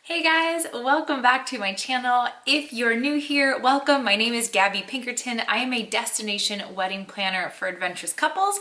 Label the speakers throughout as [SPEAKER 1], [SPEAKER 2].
[SPEAKER 1] Hey guys, welcome back to my channel. If you're new here, welcome. My name is Gabby Pinkerton. I am a destination wedding planner for adventurous couples.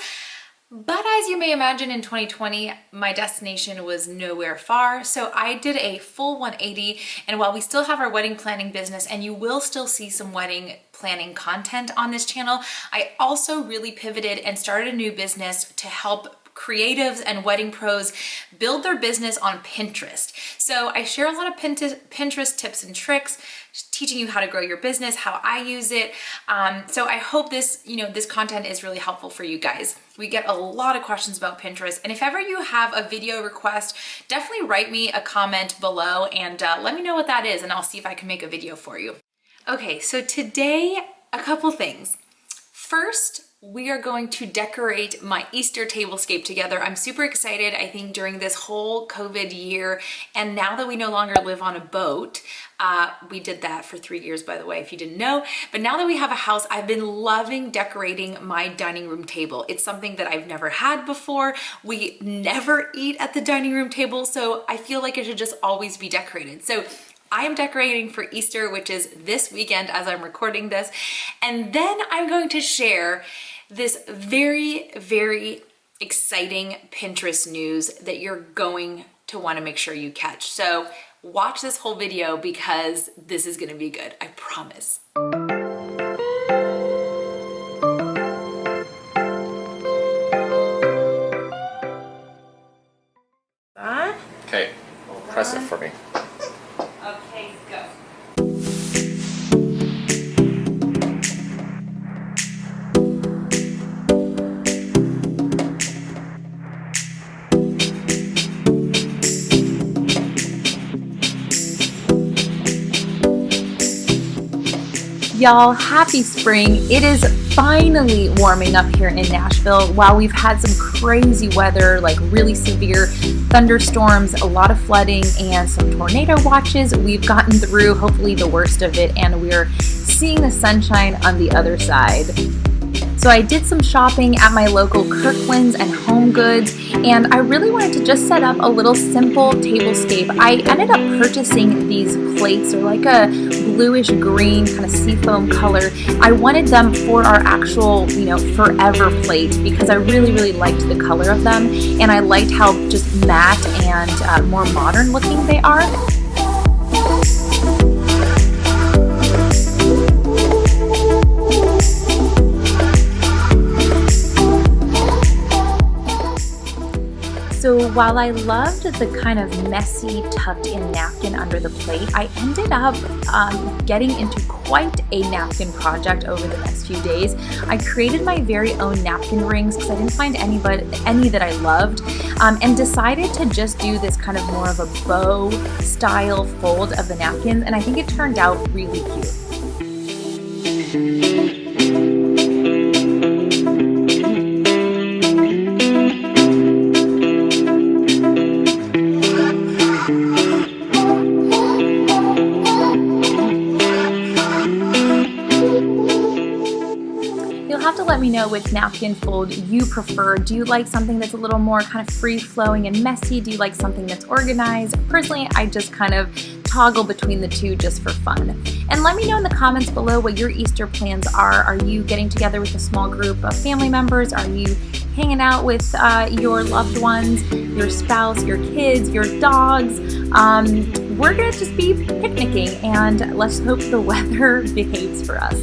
[SPEAKER 1] But as you may imagine, in 2020, my destination was nowhere far. So I did a full 180. And while we still have our wedding planning business and you will still see some wedding planning content on this channel, I also really pivoted and started a new business to help creatives and wedding pros build their business on Pinterest. So I share a lot of Pinterest tips and tricks, teaching you how to grow your business, how I use it. So I hope this content is really helpful for you guys. We get a lot of questions about Pinterest, and if ever you have a video request, definitely write me a comment below and let me know what that is, and I'll see if I can make a video for you. Okay, so today, a couple things. First, we are going to decorate my Easter tablescape together. I'm super excited. I think during this whole COVID year, and now that we no longer live on a boat, we did that for 3 years, by the way, if you didn't know. But now that we have a house, I've been loving decorating my dining room table. It's something that I've never had before. We never eat at the dining room table, so I feel like it should just always be decorated. So I am decorating for Easter, which is this weekend as I'm recording this. And then I'm going to share this very, very exciting Pinterest news that you're going to want to make sure you catch. So watch this whole video because this is going to be good, I promise.
[SPEAKER 2] Okay, press it for me.
[SPEAKER 1] Okay, go. Y'all, happy spring. It is finally warming up here in Nashville. While we've had some crazy weather, like really severe thunderstorms, a lot of flooding, and some tornado watches, we've gotten through hopefully the worst of it, and we're seeing the sunshine on the other side. So I did some shopping at my local Kirkland's and Home Goods, and I really wanted to just set up a little simple tablescape. I ended up purchasing these plates. They're like a bluish green kind of seafoam color. I wanted them for our actual, forever plate because I really, really liked the color of them, and I liked how just matte and more modern looking they are. So while I loved the kind of messy tucked-in napkin under the plate, I ended up getting into quite a napkin project over the next few days. I created my very own napkin rings because I didn't find any that I loved, and decided to just do this kind of more of a bow style fold of the napkins, and I think it turned out really cute. Let me know which napkin fold you prefer. Do you like something that's a little more kind of free-flowing and messy? Do you like something that's organized? Personally, I just kind of toggle between the two just for fun. And let me know in the comments below what your Easter plans are. Are you getting together with a small group of family members? Are you hanging out with your loved ones, your spouse, your kids, your dogs? We're gonna just be picnicking, and let's hope the weather behaves for us.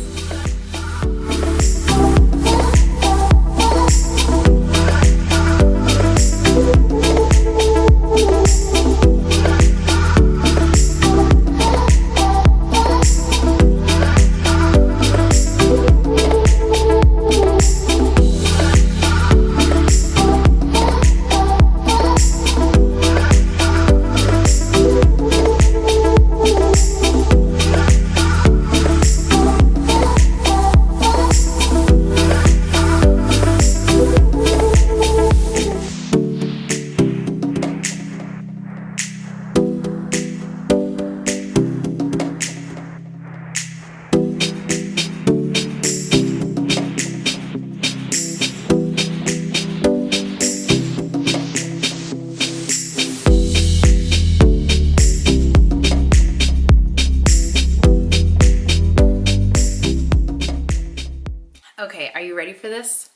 [SPEAKER 1] for this?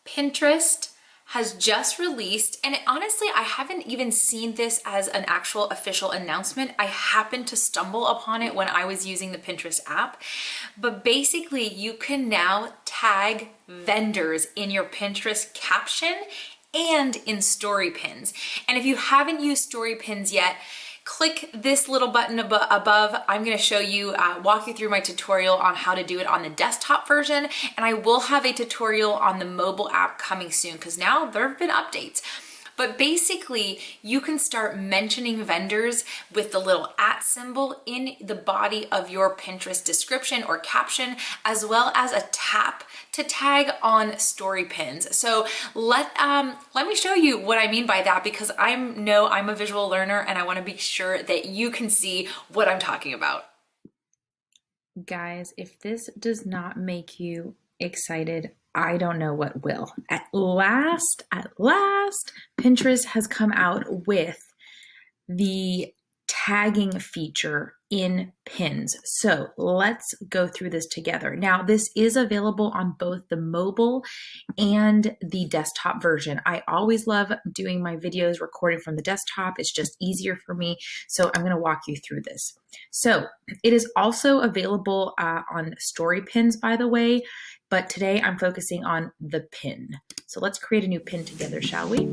[SPEAKER 1] Pinterest has just released, and honestly, I haven't even seen this as an actual official announcement. I happened to stumble upon it when I was using the Pinterest app. But basically, you can now tag vendors in your Pinterest caption and in story pins. And if you haven't used story pins yet, click this little button above. I'm going to show you, walk you through my tutorial on how to do it on the desktop version. And I will have a tutorial on the mobile app coming soon because now there have been updates. But basically, you can start mentioning vendors with the little @ symbol in the body of your Pinterest description or caption, as well as a tap to tag on story pins. So let me show you what I mean by that, because I'm a visual learner and I want to be sure that you can see what I'm talking about.
[SPEAKER 3] Guys, if this does not make you excited, I don't know what will. At last, Pinterest has come out with the tagging feature in pins. So let's go through this together. Now, this is available on both the mobile and the desktop version. I always love doing my videos recording from the desktop. It's just easier for me. So I'm going to walk you through this. So it is also available on story pins, by the way, but today I'm focusing on the pin. So let's create a new pin together, shall we?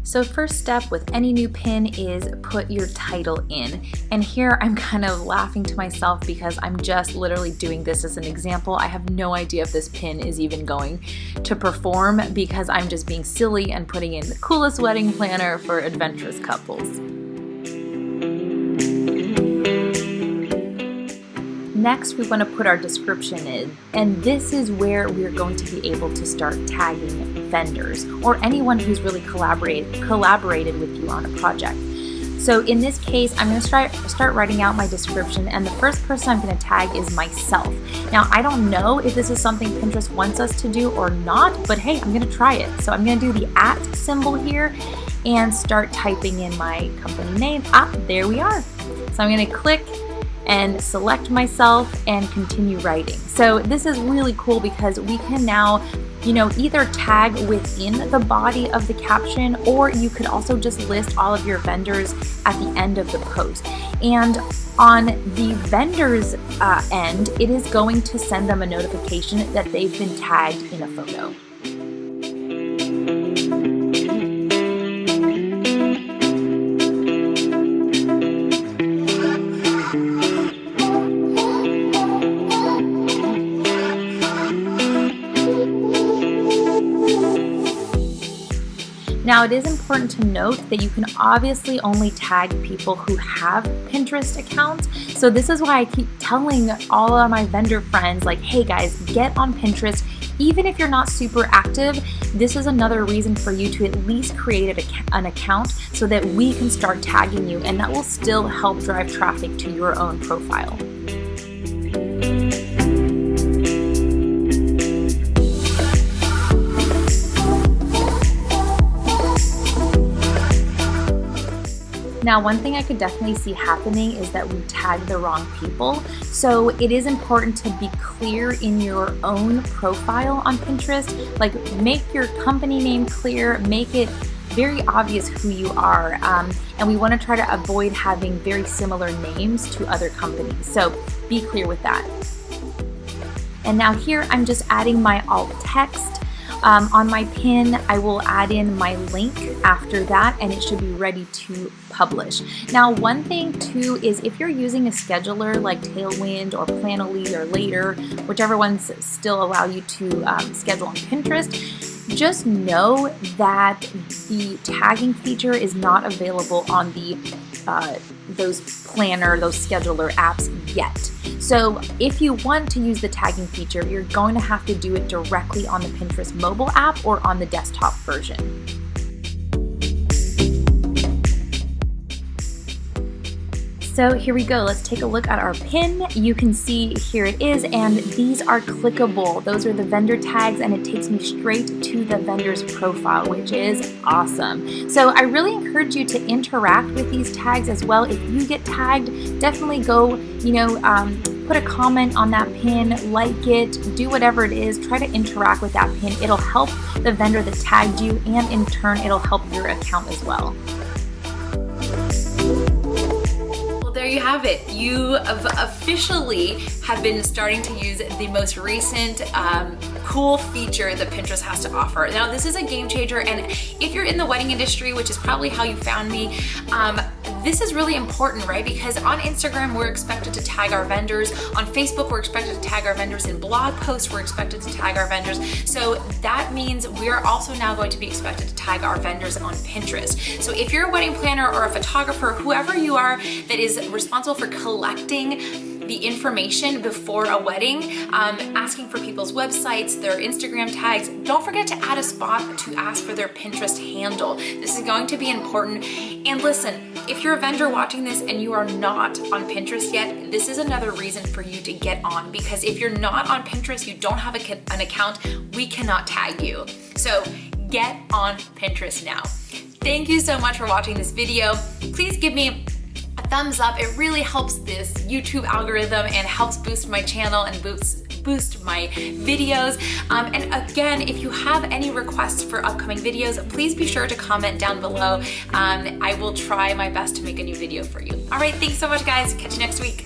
[SPEAKER 3] So first step with any new pin is put your title in. And here I'm kind of laughing to myself because I'm just literally doing this as an example. I have no idea if this pin is even going to perform because I'm just being silly and putting in the coolest wedding planner for adventurous couples. Next, we want to put our description in, and this is where we're going to be able to start tagging vendors or anyone who's really collaborated with you on a project. So in this case, I'm going to start writing out my description, and the first person I'm going to tag is myself. Now, I don't know if this is something Pinterest wants us to do or not, but hey, I'm going to try it. So I'm going to do the @ symbol here and start typing in my company name. There we are. So I'm going to click and select myself and continue writing. So this is really cool because we can now, either tag within the body of the caption, or you could also just list all of your vendors at the end of the post. And on the vendor's end, it is going to send them a notification that they've been tagged in a photo. Now, it is important to note that you can obviously only tag people who have Pinterest accounts. So this is why I keep telling all of my vendor friends, like, hey guys, get on Pinterest. Even if you're not super active, this is another reason for you to at least create an account so that we can start tagging you, and that will still help drive traffic to your own profile. Now, one thing I could definitely see happening is that we tag the wrong people. So it is important to be clear in your own profile on Pinterest. Like, make your company name clear, make it very obvious who you are. And we want to try to avoid having very similar names to other companies. So be clear with that. And now here, I'm just adding my alt text. On my pin, I will add in my link after that, and it should be ready to publish. Now, one thing too is if you're using a scheduler like Tailwind or Planoly or Later, whichever ones still allow you to schedule on Pinterest, just know that the tagging feature is not available on those scheduler apps yet. So if you want to use the tagging feature, you're going to have to do it directly on the Pinterest mobile app or on the desktop version. So here we go, let's take a look at our pin. You can see here it is, and these are clickable. Those are the vendor tags, and it takes me straight to the vendor's profile, which is awesome. So I really encourage you to interact with these tags as well. If you get tagged, definitely go, put a comment on that pin, like it, do whatever it is, try to interact with that pin. It'll help the vendor that tagged you, and in turn, it'll help your account as well.
[SPEAKER 1] There you have it. You officially have been starting to use the most recent cool feature that Pinterest has to offer. Now, this is a game changer, and if you're in the wedding industry, which is probably how you found me, this is really important, right? Because on Instagram, we're expected to tag our vendors. On Facebook, we're expected to tag our vendors. In blog posts, we're expected to tag our vendors. So that means we're also now going to be expected to tag our vendors on Pinterest. So if you're a wedding planner or a photographer, whoever you are that is responsible for collecting the information before a wedding, asking for people's websites, their Instagram tags, don't forget to add a spot to ask for their Pinterest handle. This is going to be important. And listen, if you're a vendor watching this and you are not on Pinterest yet, this is another reason for you to get on, because if you're not on Pinterest, you don't have an account, we cannot tag you. So get on Pinterest now. Thank you so much for watching this video. Please give me a thumbs up. It really helps this YouTube algorithm and helps boost my channel and boost my videos. And again, if you have any requests for upcoming videos, please be sure to comment down below. I will try my best to make a new video for you. All right, thanks so much, guys. Catch you next week.